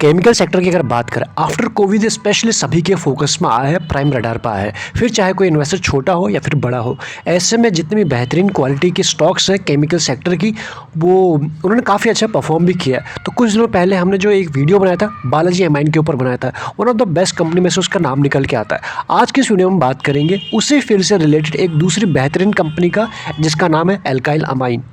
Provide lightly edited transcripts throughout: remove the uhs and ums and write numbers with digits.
Chemical sector की अगर बात करें आफ्टर कोविड स्पेशली सभी के फोकस में आया है, प्राइम रडार पर आया है। फिर चाहे कोई इन्वेस्टर छोटा हो या फिर बड़ा हो, ऐसे में जितनी भी बेहतरीन क्वालिटी की स्टॉक्स है केमिकल सेक्टर की, वो उन्होंने काफ़ी अच्छा परफॉर्म भी किया है। तो कुछ दिनों पहले हमने जो एक वीडियो बनाया था बालाजी एमाइन के ऊपर बनाया था, one of the best company में से उसका नाम निकल के आता है। आज की इस वीडियो में बात करेंगे उसी फील्ड से रिलेटेड एक दूसरी बेहतरीन कंपनी का, जिसका नाम है एल्काइल अमाइन।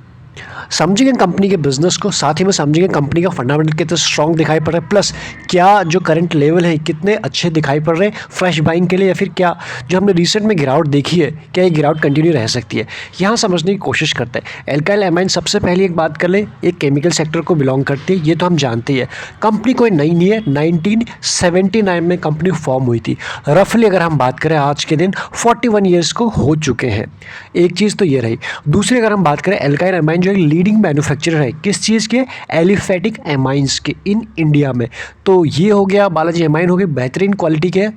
समझेंगे कंपनी के बिजनेस को, साथ ही में समझेंगे कंपनी का फंडामेंटल कितना स्ट्रॉन्ग दिखाई पड़ रहा है, प्लस क्या जो करंट लेवल है कितने अच्छे दिखाई पड़ रहे हैं फ्रेश बाइंग के लिए, या फिर क्या जो हमने रिसेंट में गिरावट देखी है क्या ये गिरावट कंटिन्यू रह सकती है, यहाँ समझने की कोशिश करते हैं। एल्काइल अमाइन सबसे पहले एक बात कर ले, एक केमिकल सेक्टर को बिलोंग करती है, ये तो हम जानते ही है। कंपनी कोई नई नहीं है, 1979 में कंपनी फॉर्म हुई थी। रफली अगर हम बात करें आज के दिन 41 ईयर्स को हो चुके हैं। एक चीज़ तो ये रही। दूसरी अगर हम बात करें एल्काइल अमाइन जो एक लीडिंग मैन्युफैक्चरर है किस चीज़ के, एलिफेटिक एमाइंस के इन इंडिया में। तो ये हो गया बालाजी एमाइन हो गए, बेहतरीन क्वालिटी के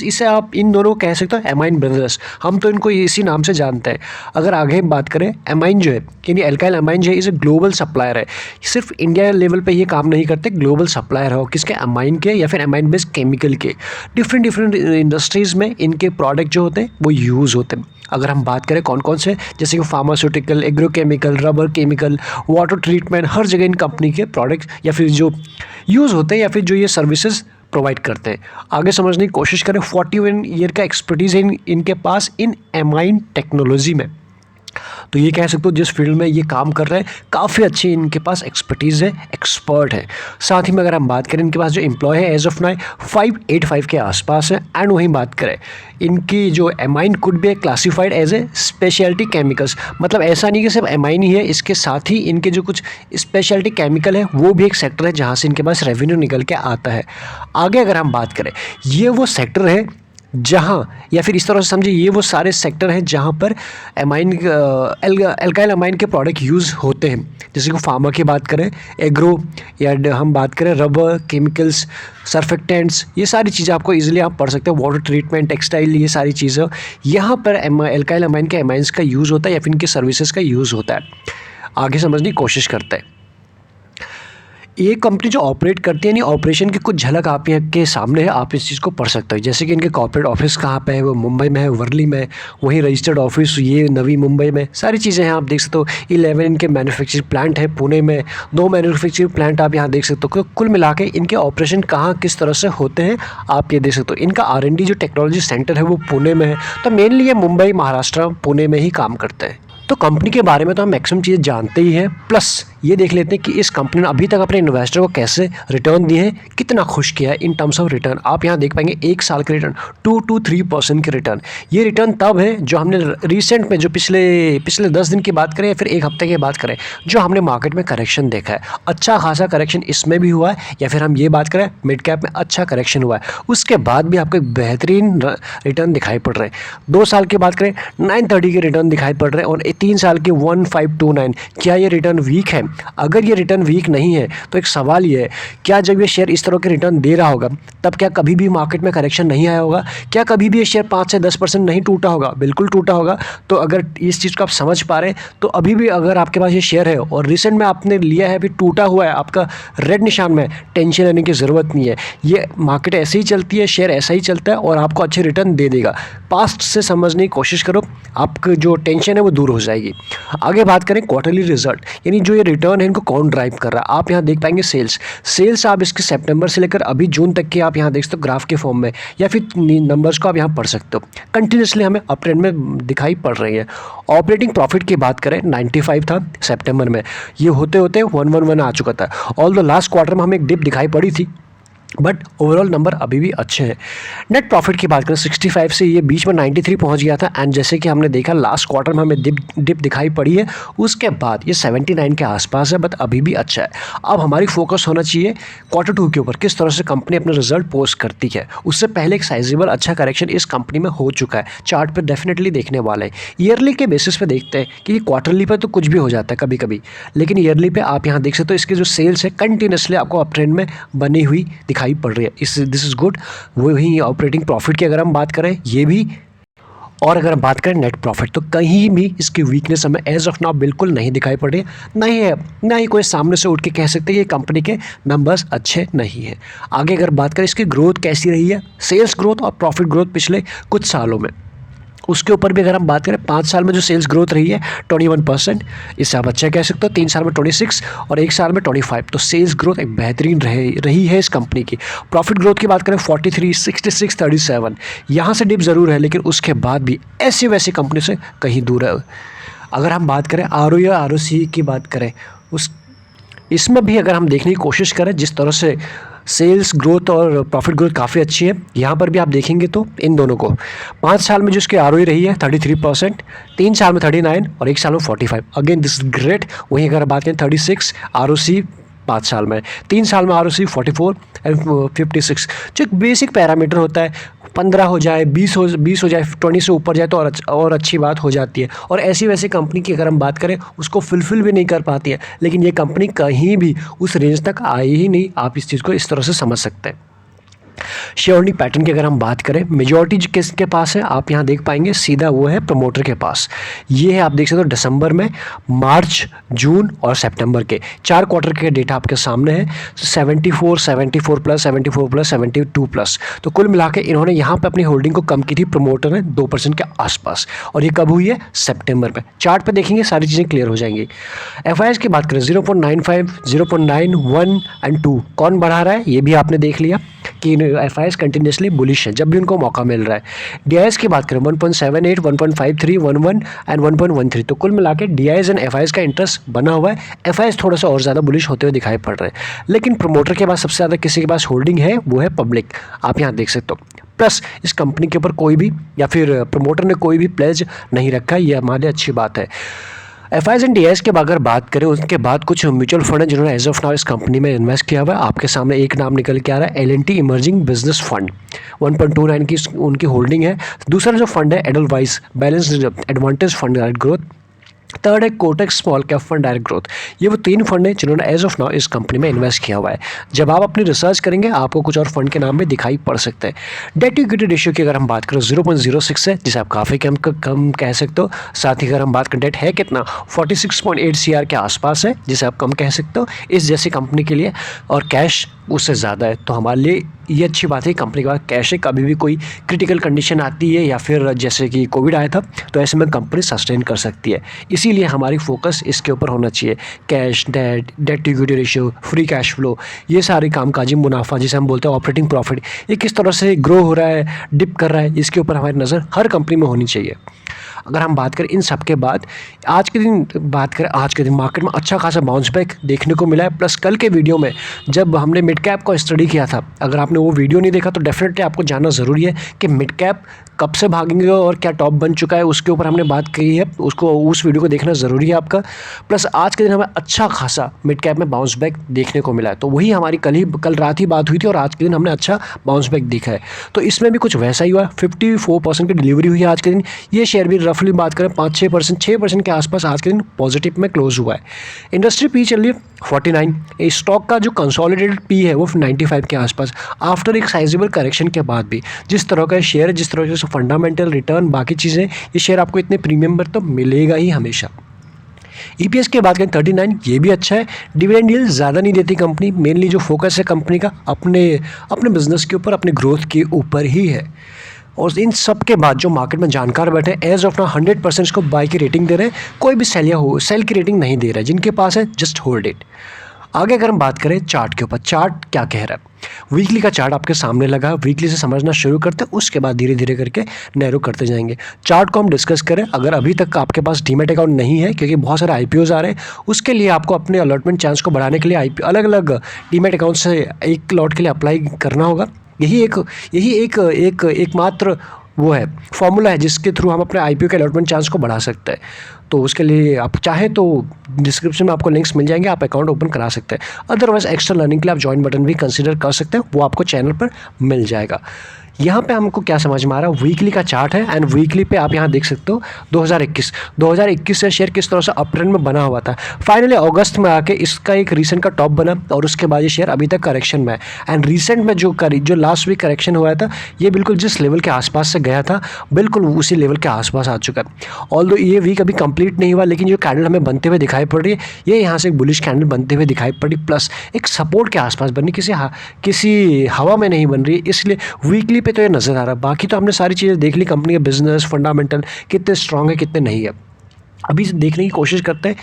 इसे आप इन दोनों कह सकते हो एमाइन ब्रदर्स, हम तो इनको इसी नाम से जानते हैं। अगर आगे बात करें एमाइन जो है यानी एल्काइल अमाइन जो है इस ग्लोबल सप्लायर है, सिर्फ इंडिया लेवल पे ये काम नहीं करते, ग्लोबल सप्लायर हो किसके, अमाइन के या फिर अमाइन बेस्ड केमिकल के। डिफरेंट इंडस्ट्रीज़ में इनके प्रोडक्ट जो होते हैं वो यूज़ होते हैं। अगर हम बात करें कौन कौन से, जैसे कि pharmaceutical, agrochemical, rubber chemical, water treatment, हर जगह इन कंपनी के प्रोडक्ट्स या फिर जो यूज़ होते हैं या फिर जो ये सर्विसेज प्रोवाइड करते हैं। आगे समझने की कोशिश करें, 41 ईयर का एक्सपर्टीज़ है इनके पास इन एमाइन टेक्नोलॉजी में। तो ये कह सकते हो जिस फील्ड में ये काम कर रहे हैं काफ़ी अच्छी इनके पास एक्सपर्टीज़ है, एक्सपर्ट है। साथ ही में अगर हम बात करें इनके पास जो एम्प्लॉय है एज ऑफ नाउ 585 के आसपास है। एंड वहीं बात करें इनकी जो amine could be classified as a speciality chemicals, मतलब ऐसा नहीं कि सिर्फ एमाइन ही है, इसके साथ ही इनके जो कुछ स्पेशलिटी केमिकल है वो भी एक सेक्टर है जहाँ से इनके पास रेवेन्यू निकल के आता है। आगे अगर हम बात करें, ये वो सेक्टर है जहाँ, या फिर इस तरह से समझिए ये वो सारे सेक्टर हैं जहाँ पर एमाइन एल्काइल अमाइन के प्रोडक्ट यूज़ होते हैं। जैसे कि फार्मा की बात करें, एग्रो, या हम बात करें रबर केमिकल्स, सर्फेक्टेंट्स, ये सारी चीज़ें आपको इजीली आप पढ़ सकते हैं। वाटर ट्रीटमेंट, टेक्सटाइल, ये सारी चीज़ें यहाँ पर एल्काइल अमाइन के एमाइंस का यूज़ होता है या फिर इनके सर्विसेज का यूज़ होता है। आगे समझने की कोशिश करते हैं। ये कंपनी जो ऑपरेट करती है यानी ऑपरेशन की कुछ झलक आप यहाँ के सामने है, आप इस चीज़ को पढ़ सकते हो। जैसे कि इनके कॉर्पोरेट ऑफिस कहाँ पे है, वो मुंबई में है, वर्ली में, वहीं रजिस्टर्ड ऑफिस ये नवी मुंबई में, सारी चीज़ें हैं आप देख सकते हो। 11 इनके मैन्युफैक्चरिंग प्लांट है पुणे में, 2 मैन्युफैक्चरिंग प्लांट आप यहाँ देख सकते हो। कुल मिला के इनके ऑपरेशन कहाँ किस तरह से होते हैं आप ये देख सकते हो। इनका R&D जो टेक्नोलॉजी सेंटर है वो पुणे में है। तो मेनली ये मुंबई, महाराष्ट्र, पुणे में ही काम करते हैं। तो कंपनी के बारे में तो हम मैक्सिमम चीज़ें जानते ही हैं, प्लस ये देख लेते हैं कि इस कंपनी ने अभी तक अपने इन्वेस्टर को कैसे रिटर्न दिए हैं, कितना खुश किया है इन टर्म्स ऑफ रिटर्न। आप यहाँ देख पाएंगे 1 साल के रिटर्न 2 to 3% के रिटर्न। ये रिटर्न तब है जो हमने रिसेंट में जो पिछले 10 दिन की बात करें या फिर 1 हफ्ते की बात करें, जो हमने मार्केट में करेक्शन देखा है, अच्छा खासा करेक्शन इसमें भी हुआ है, या फिर हम ये बात करें मिड कैप में अच्छा करेक्शन हुआ है, उसके बाद भी आपको एक बेहतरीन रिटर्न दिखाई पड़ रहे हैं। 2 साल की बात करें 930 के रिटर्न दिखाई पड़ रहे हैं, और 3 साल के 1529। क्या ये रिटर्न वीक है? अगर ये रिटर्न वीक नहीं है तो एक सवाल ये है, क्या जब ये शेयर इस तरह के रिटर्न दे रहा होगा तब क्या कभी भी मार्केट में करेक्शन नहीं आया होगा? क्या कभी भी ये शेयर 5 से 10% नहीं टूटा होगा? बिल्कुल टूटा होगा। तो अगर इस चीज़ को आप समझ पा रहे हैं तो अभी भी अगर आपके पास ये शेयर है और रिसेंट में आपने लिया है, अभी टूटा हुआ है, आपका रेड निशान में, टेंशन लेने की ज़रूरत नहीं है। ये मार्केट ऐसे ही चलती है, शेयर ऐसा ही चलता है और आपको अच्छे रिटर्न दे देगा। पास्ट से समझने की कोशिश करो, आपकी जो टेंशन है वो दूर हो जाएगी। आगे बात करें क्वार्टरली रिजल्ट, यानी जो ये रिटर्न है इनको कौन ड्राइव कर रहा है, आप यहाँ देख पाएंगे सेल्स आप इसके सितंबर से लेकर अभी जून तक के आप यहाँ देख सकते हो ग्राफ के फॉर्म में, या फिर नंबर्स को आप यहाँ पढ़ सकते हो। कंटिन्यूसली हमें अप ट्रेंड में दिखाई पड़ रही है। ऑपरेटिंग प्रॉफिट की बात करें 95 था सितंबर में, ये होते होते 111 आ चुका था। ऑल द लास्ट क्वार्टर में हमें एक डिप दिखाई पड़ी थी, बट ओवरऑल नंबर अभी भी अच्छे हैं। नेट प्रॉफिट की बात करें 65 से ये बीच में 93 पहुंच गया था, एंड जैसे कि हमने देखा लास्ट क्वार्टर में हमें डिप दिखाई पड़ी है, उसके बाद ये 79 के आसपास है, बट अभी भी अच्छा है। अब हमारी फोकस होना चाहिए Q2 के ऊपर, किस तरह से कंपनी अपने रिजल्ट पोस्ट करती है। उससे पहले एक साइजेबल अच्छा करेक्शन इस कंपनी में हो चुका है, चार्ट पर डेफिनेटली देखने वाले हैं। ईयरली के बेसिस पे देखते हैं कि क्वार्टरली पर तो कुछ भी हो जाता है कभी कभी, लेकिन ईयरली पे आप यहाँ देख सकते हो इसके जो सेल्स है कंटिन्यूसली आपको अप ट्रेंड में बनी हुई दिखाई पड़ रही है। This is good. वही ऑपरेटिंग प्रॉफिट की अगर हम बात करें, ये भी और अगर हम बात करें नेट प्रॉफिट, तो कहीं भी इसकी वीकनेस हमें एज ऑफ नाउ बिल्कुल नहीं दिखाई पड़ रही, नहीं है, ना ही कोई सामने से उठ के कह सकते हैं ये कंपनी के नंबर्स अच्छे नहीं हैं। आगे अगर बात करें इसकी ग्रोथ कैसी रही है, सेल्स ग्रोथ और प्रॉफिट ग्रोथ पिछले कुछ सालों में, उसके ऊपर भी अगर हम बात करें 5 साल में जो सेल्स ग्रोथ रही है 21%, इससे आप अच्छा कह सकते हो। 3 साल में 26 और 1 साल में 25, तो सेल्स ग्रोथ एक बेहतरीन रही है इस कंपनी की। प्रॉफिट ग्रोथ की बात करें 43, 66, 37, यहाँ से डिप ज़रूर है, लेकिन उसके बाद भी ऐसी वैसी कंपनी से कहीं दूर है। अगर हम बात करें आर ओ या आर ओ सी की बात करें, उस इसमें भी अगर हम देखने की कोशिश करें, जिस तरह से सेल्स ग्रोथ और प्रॉफिट ग्रोथ काफ़ी अच्छी है, यहाँ पर भी आप देखेंगे तो इन दोनों को 5 साल में जो इसकी आरओई रही है 33%, 3 साल में 39 और 1 साल में 45, अगेन दिस इज ग्रेट। वहीं अगर बात करें 36 आरओसी 5 साल में, 3 साल में आरओसी 44 एंड 56, जो एक बेसिक पैरामीटर होता है, 15 हो जाए, 20 हो जाए, 20 से ऊपर जाए तो और अच्छी बात हो जाती है। और ऐसी वैसी कंपनी की अगर हम बात करें उसको फुलफिल भी नहीं कर पाती है, लेकिन ये कंपनी कहीं भी उस रेंज तक आई ही नहीं। आप इस चीज़ को इस तरह से समझ सकते हैं। शेयर होल्डिंग पैटर्न की अगर हम बात करें, मेजॉरिटी किसके पास है आप यहाँ देख पाएंगे, सीधा वो है प्रमोटर के पास। ये है, आप देख सकते हो दिसंबर में, मार्च, जून और सितंबर के 4 क्वार्टर के डेटा आपके सामने है। 74, 74 प्लस, 74 प्लस, 72 प्लस, तो कुल मिला के इन्होंने यहाँ पे अपनी होल्डिंग को कम की थी प्रमोटर ने 2% के आसपास, और ये कब हुई है, सितंबर में। चार्ट पे देखेंगे सारी चीज़ें क्लियर हो जाएंगी। एफआईएस की बात करें 0.95, 0.9, 1 एंड 2, कौन बढ़ा रहा है ये भी आपने देख लिया कि एफआईएस कंटिन्यूसली बुलिश है जब भी उनको मौका मिल रहा है। डीआईएस की बात करें 1.78, 1.53, 11 एंड 1.13, तो कुल मिला के डीआईएस एंड एफआईएस का इंटरेस्ट बना हुआ है। एफआईएस थोड़ा सा और ज़्यादा बुलिश होते हुए दिखाई पड़ रहे हैं, लेकिन प्रमोटर के पास सबसे ज़्यादा किसी के पास होल्डिंग है वो है पब्लिक, आप यहाँ देख सकते हो। प्लस इस कंपनी के ऊपर कोई भी या फिर प्रमोटर ने कोई भी प्लेज नहीं रखा, ये हमारे लिए अच्छी बात है। एफआईएस एंड डीआईएस के अगर बात करें, उसके बाद कुछ म्यूचुअल फंड है जिन्होंने एज ऑफ नाउ इस कंपनी में इन्वेस्ट किया हुआ है। आपके सामने एक नाम निकल के आ रहा है, एल&टी इमर्जिंग बिजनेस फंड, 1.29 की उनकी होल्डिंग है। दूसरा जो फंड है Edelweiss balanced advantage fund direct growth, third है Kotak small cap fund direct growth. ये वो 3 फंड हैं जिन्होंने एज ऑफ नाउ इस कंपनी में इन्वेस्ट किया हुआ है। जब आप अपनी रिसर्च करेंगे आपको कुछ और फंड के नाम भी दिखाई पड़ सकते हैं। डेट टू इक्विटी रेशियो की अगर हम बात करें 0.06 है, जिसे आप काफ़ी कम कह सकते हो। साथ ही अगर हम बात करें डेट है कितना, 46.8 CR के आसपास है, जिसे आप कम कह सकते हो इस जैसी कंपनी के लिए, और कैश उससे ज़्यादा है। तो हमारे लिए ये अच्छी बात है, कंपनी के पास कैश है, कभी भी कोई क्रिटिकल कंडीशन आती है या फिर जैसे कि कोविड आया था तो ऐसे में कंपनी सस्टेन कर सकती है। इसीलिए हमारी फोकस इसके ऊपर होना चाहिए। Cash, debt to equity ratio, free cash flow, ये सारे कामकाजी मुनाफा जिसे हम बोलते हैं ऑपरेटिंग प्रॉफिट, ये किस तरह से ग्रो हो रहा है, डिप कर रहा है, इसके ऊपर हमारी नज़र हर कंपनी में होनी चाहिए। अगर हम बात करें इन सब के बाद आज के दिन मार्केट में अच्छा खासा बाउंस बैक देखने को मिला है। प्लस कल के वीडियो में जब हमने मिड कैप को स्टडी किया था, अगर आपने वो वीडियो नहीं देखा तो डेफिनेटली आपको जानना ज़रूरी है कि मिड कैप कब से भागेंगे और क्या टॉप बन चुका है, उसके ऊपर हमने बात की है, उस वीडियो को देखना ज़रूरी है आपका। प्लस आज के दिन हमें अच्छा खासा मिड कैप में बाउंस बैक देखने को मिला है, तो वही हमारी कल रात ही बात हुई थी और आज के दिन हमने अच्छा बाउंस बैक देखा है। तो इसमें भी कुछ वैसा ही हुआ, 54% की डिलीवरी हुई है आज के दिन। ये शेयर भी रफली बात करें 5-6%, 6% के आसपास आज के दिन पॉजिटिव में क्लोज हुआ है। इंडस्ट्री पी चल रही है 49, इस स्टॉक का जो कंसोलिडेटेड पी है वो 95 के आसपास, आफ्टर एक साइजेबल करेक्शन के बाद भी। जिस तरह का शेयर है, जिस तरह से फंडामेंटल रिटर्न बाकी चीज़ें, ये शेयर आपको इतने प्रीमियम पर तो मिलेगा ही हमेशा। ईपीएस की बात करें 39, ये भी अच्छा है। डिविडेंड यील्ड ज़्यादा नहीं देती कंपनी, मेनली जो फोकस है कंपनी का अपने बिजनेस के ऊपर, अपने ग्रोथ के ऊपर ही है। और इन सब के बाद जो मार्केट में जानकार बैठे एज ऑफ नाउ 100% को बाय की रेटिंग दे रहे हैं, कोई भी सेल की रेटिंग नहीं दे रहा है। जिनके पास है जस्ट होल्ड इट। आगे अगर हम बात करें चार्ट के ऊपर, चार्ट क्या कह रहा है, वीकली का चार्ट आपके सामने लगा है, वीकली से समझना शुरू करते हैं, उसके बाद धीरे धीरे करके नैरो करते जाएंगे। चार्ट को हम डिस्कस करें, अगर अभी तक आपके पास डीमैट अकाउंट नहीं है, क्योंकि बहुत सारे आईपीओज आ रहे हैं, उसके लिए आपको अपने अलॉटमेंट चांस को बढ़ाने के लिए अलग अलग डीमैट अकाउंट से एक लॉट के लिए अप्लाई करना होगा। यही एकमात्र वो है फॉर्मूला है जिसके थ्रू हम अपने आईपीओ के अलॉटमेंट चांस को बढ़ा सकते हैं। तो उसके लिए आप चाहें तो डिस्क्रिप्शन में आपको लिंक्स मिल जाएंगे, आप अकाउंट ओपन करा सकते हैं। अदरवाइज एक्स्ट्रा लर्निंग के लिए आप ज्वाइन बटन भी कंसीडर कर सकते हैं, वो आपको चैनल पर मिल जाएगा। यहाँ पे हमको क्या समझ में आ रहा है, वीकली का चार्ट है एंड वीकली पे आप यहाँ देख सकते हो 2021 से शेयर किस तरह से अप ट्रेंड में बना हुआ था। फाइनली अगस्त में आके इसका एक रीसेंट का टॉप बना और उसके बाद ये शेयर अभी तक करेक्शन में है। एंड रिसेंट में जो लास्ट वीक करेक्शन हुआ था, ये बिल्कुल जिस लेवल के आसपास से गया था बिल्कुल उसी लेवल के आसपास आ चुका है। ऑल्दो ये वीक अभी कंप्लीट नहीं हुआ, लेकिन जो कैंडल हमें बनते हुए दिखाई पड़ रही है, ये यहाँ से एक बुलिश कैंडल बनते हुए दिखाई पड़ रही, प्लस एक सपोर्ट के आसपास बन रही, किसी हवा में नहीं बन रही है, इसलिए वीकली पे तो ये नज़र आ रहा है। बाकी तो हमने सारी चीज़ें देख ली, कंपनी के बिजनेस फंडामेंटल कितने स्ट्रांग है कितने नहीं है। अभी देखने की कोशिश करते हैं,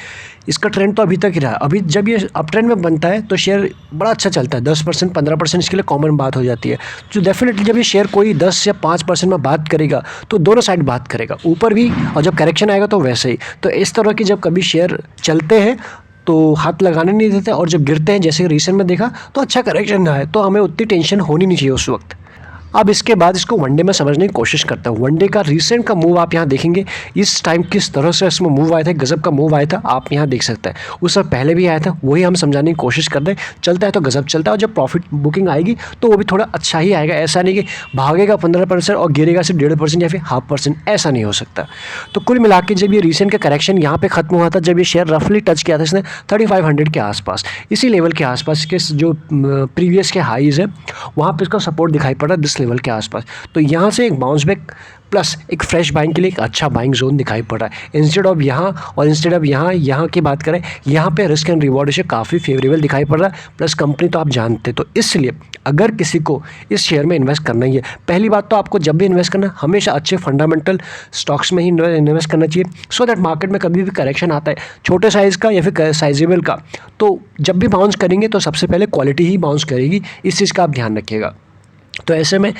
इसका ट्रेंड तो अभी तक ही रहा है। अभी जब ये अप ट्रेंड में बनता है तो शेयर बड़ा अच्छा चलता है, 10% 15% इसके लिए कॉमन बात हो जाती है। तो डेफिनेटली जब ये शेयर कोई 10 या 5% में बात करेगा तो दोनों साइड बात करेगा, ऊपर भी और जब करेक्शन आएगा तो वैसे ही। तो इस तरह की जब कभी शेयर चलते हैं तो हाथ लगाने नहीं देते, और जब गिरते हैं जैसे रिसेंट में देखा तो अच्छा करेक्शन है, तो हमें उतनी टेंशन होनी नहीं चाहिए उस वक्त। अब इसके बाद इसको वनडे में समझने की कोशिश करता हूँ। वनडे का रिसेंट का मूव आप यहाँ देखेंगे, इस टाइम किस तरह से इसमें मूव आया था, गजब का मूव आया था, आप यहाँ देख सकते हैं। उससे पहले भी आया था, वही हम समझाने की कोशिश करते हैं। चलता है तो गजब चलता है, और जब प्रॉफिट बुकिंग आएगी तो वो भी थोड़ा अच्छा ही आएगा। ऐसा नहीं कि भागेगा 15% और गिरेगा सिर्फ 1.5% या फिर 0.5%, ऐसा नहीं हो सकता। तो कुल मिला के जब ये रिसेंट का करेक्शन यहाँ पे खत्म हुआ था, जब ये शेयर रफली टच किया था इसने 3500 के आसपास, इसी लेवल के आसपास के जो प्रीवियस के हाईज है वहाँ पे इसका सपोर्ट दिखाई पड़ रहा है, लेवल के आसपास। तो यहाँ से एक बाउंस बैक प्लस एक फ्रेश बाइंग के लिए एक अच्छा बाइंग जोन दिखाई पड़ रहा है। इंस्टेड ऑफ यहाँ की बात करें, यहाँ पे रिस्क एंड रिवॉर्ड इसे काफ़ी फेवरेबल दिखाई पड़ रहा है, प्लस कंपनी तो आप जानते। तो इसलिए अगर किसी को इस शेयर में इन्वेस्ट करना ही है, पहली बात तो आपको जब भी इन्वेस्ट करना हमेशा अच्छे फंडामेंटल स्टॉक्स में ही इन्वेस्ट करना चाहिए, सो दैट मार्केट में कभी भी करेक्शन आता है छोटे साइज़ का या फिर साइजेबल का, तो जब भी बाउंस करेंगे तो सबसे पहले क्वालिटी ही बाउंस करेगी, इस चीज़ का आप ध्यान रखिएगा। तो ऐसे में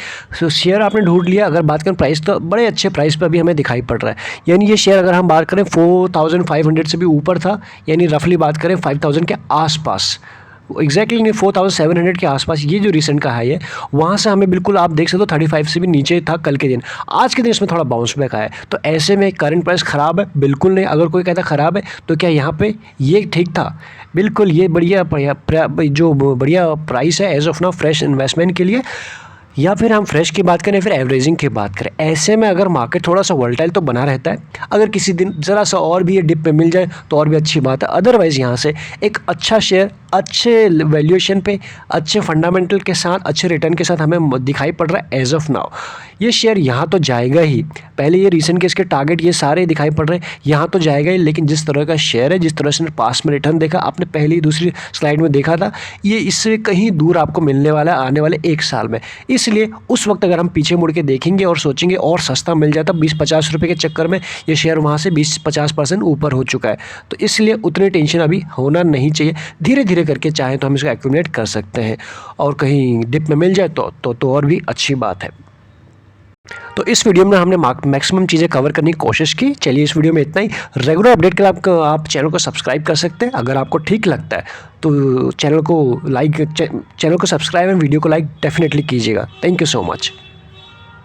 शेयर आपने ढूंढ लिया। अगर बात करें प्राइस, तो बड़े अच्छे प्राइस पर भी हमें दिखाई पड़ रहा है। यानी ये शेयर अगर हम बात करें 4500 से भी ऊपर था, यानी रफली बात करें 5000 के आसपास, एग्जैक्टली नहीं 4700 के आसपास ये जो रिसेंट का हाई है, वहाँ से हमें बिल्कुल आप देख सकते हो 35 से भी नीचे था कल के दिन। आज के दिन इसमें थोड़ा बाउंस बैक आया है। तो ऐसे में करंट प्राइस ख़राब है? बिल्कुल नहीं। अगर कोई कहता ख़राब है तो क्या यहाँ पे ये ठीक था? बिल्कुल ये बढ़िया जो बढ़िया प्राइस है as of now fresh investment के लिए। या फिर हम फ्रेश की बात करें, फिर एवरेजिंग की बात करें, ऐसे में अगर मार्केट थोड़ा सा वोलेटाइल तो बना रहता है, अगर किसी दिन ज़रा सा और भी ये डिप पे मिल जाए तो और भी अच्छी बात है। अदरवाइज़ यहाँ से एक अच्छा शेयर अच्छे वैल्यूएशन पे अच्छे फंडामेंटल के साथ अच्छे रिटर्न के साथ हमें दिखाई पड़ रहा है एज ऑफ नाउ। ये शेयर यहाँ तो जाएगा ही, पहले ये रीसेंट के इसके टारगेट ये सारे दिखाई पड़ रहे हैं, यहाँ तो जाएगा ही। लेकिन जिस तरह का शेयर है, जिस तरह से पास में रिटर्न देखा आपने पहली दूसरी स्लाइड में देखा था, ये इससे कहीं दूर आपको मिलने वाला है आने वाले 1 साल में। इसलिए उस वक्त अगर हम पीछे मुड़ के देखेंगे और सोचेंगे और सस्ता मिल जाता, 20-50 रुपये के चक्कर में ये शेयर वहाँ से 20-50% ऊपर हो चुका है। तो इसलिए उतनी टेंशन अभी होना नहीं चाहिए। धीरे धीरे करके चाहे तो हम इसको एक्यूमुलेट कर सकते हैं, और कहीं डिप में मिल जाए तो और भी अच्छी बात है। तो इस वीडियो में हमने मैक्सिमम चीज़ें कवर करने की कोशिश की। चलिए इस वीडियो में इतना ही। रेगुलर अपडेट के लिए आप चैनल को सब्सक्राइब कर सकते हैं। अगर आपको ठीक लगता है तो चैनल को सब्सक्राइब एंड वीडियो को लाइक डेफिनेटली कीजिएगा। Thank you so much.